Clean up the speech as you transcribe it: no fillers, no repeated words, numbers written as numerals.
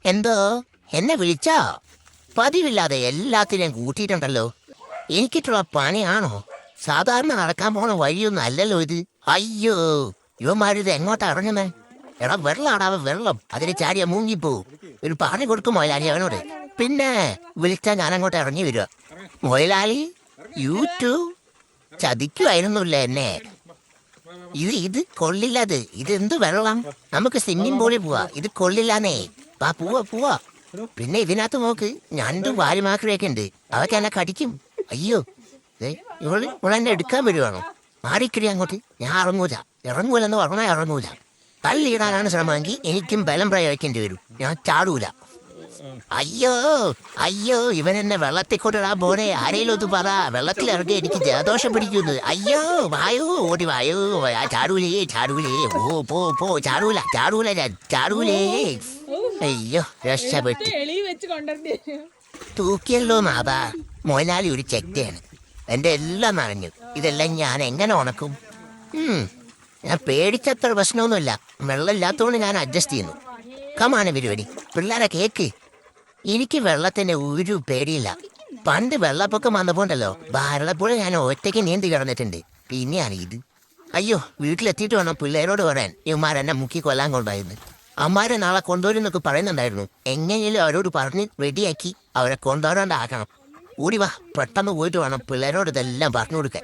എന്തോ എന്നെ വിളിച്ചോ? പതിവില്ലാതെ എല്ലാത്തിനെയും കൂട്ടിയിട്ടുണ്ടല്ലോ. എനിക്കിട്ടുള്ള പണിയാണോ? സാധാരണ നടക്കാൻ പോണ വഴിയൊന്നും അല്ലല്ലോ ഇത്. അയ്യോ, ഇവന്മാരിത് എങ്ങോട്ടാ ഇറങ്ങുന്നേ? എടാ വെള്ളാടാവ വെള്ളം, അതിന് ചാടിയ മുങ്ങിപ്പോവും. ഒരു പണി കൊടുക്കും മൊയലാളി അവനോട്. പിന്നെ വിളിച്ചാൽ ഞാൻ അങ്ങോട്ട് ഇറങ്ങി വരിക. മൊയലാളി യൂട്യൂബ് ചതിക്കുമായിരുന്നില്ല എന്നെ. ഇത് കൊള്ളില്ലത്. ഇതെന്ത് വെള്ളം? നമുക്ക് സ്വിമ്മിംഗ് പൂളിൽ പോവാ. ഇത് കൊള്ളില്ലാന്നേ. വാ പോവാ പോവാ. പിന്നെ ഇതിനകത്ത് നോക്ക്, ഞണ്ട് വാരിമാക്രിയൊക്കെ ഉണ്ട്. അതൊക്കെ എന്നെ കടിക്കും. അയ്യോ, ഇവളെന്നെ എടുക്കാൻ വരുവാണോ? മാറിക്കിരി അങ്ങോട്ട്. ഞാൻ ഇറങ്ങൂലെന്ന് പറഞ്ഞാൽ ഇറങ്ങൂല. തള്ളിയിടാനാണ് ശ്രമമെങ്കിൽ എനിക്കും ബലം പ്രയോഗിക്കേണ്ടി വരും. ഞാൻ ചാടൂല. അയ്യോ അയ്യോ, ഇവനെന്നെ വെള്ളത്തിൽ കൊണ്ടിടാൻ പോണേ. ആരെങ്കിലും ഒന്ന് പറ, വെള്ളത്തിലിറങ്ങി എനിക്ക് ജലദോഷം പിടിക്കുന്നു. അയ്യോ വായോ, ഓടി വായോ. ചാടൂലേ ചാടൂലേ. പോ ചാടൂല ഞാൻ ചാടൂലേ. അയ്യോ രക്ഷപ്പെട്ടു. തൂക്കിയല്ലോ നാഥാ. മൊയലാളി ഒരു ചെറ്റയാണ്. എൻ്റെ എല്ലാം നനഞ്ഞു. ഇതെല്ലാം ഞാൻ എങ്ങനെ ഉണക്കും? ഞാൻ പേടിച്ചത്ര പ്രശ്നമൊന്നുമില്ല. വെള്ളമില്ലാത്തതുകൊണ്ട് ഞാൻ അഡ്ജസ്റ്റ് ചെയ്യുന്നു. കമാണ് പരിപാടി. പിള്ളേരെ കേക്ക്. എനിക്ക് വെള്ളത്തിന് ഒരു പേടിയില്ല. പണ്ട് വെള്ളപ്പൊക്കം വന്നപ്പോണ്ടല്ലോ, ഭാരതപ്പുഴ ഞാൻ ഒറ്റയ്ക്ക് നീന്തി കിടന്നിട്ടുണ്ട്. പിന്നെയാണ് ഇത്. അയ്യോ, വീട്ടിലെത്തിയിട്ട് വേണം പിള്ളേരോട് പറയാൻ ഇവന്മാരെന്നെ മുക്കി കൊല്ലാൻ കൊണ്ടായിരുന്നു. അമ്മാരെ നാളെ കൊണ്ടുവരുന്നൊക്കെ പറയുന്നുണ്ടായിരുന്നു. എങ്ങനെയും അവരോട് പറഞ്ഞ് റെഡിയാക്കി അവരെ കൊണ്ടുവരാണ്ടാക്കണം. ഓടി വാ, പെട്ടെന്ന് പോയിട്ട് വേണം പിള്ളേരോട് ഇതെല്ലാം പറഞ്ഞു കൊടുക്കാൻ.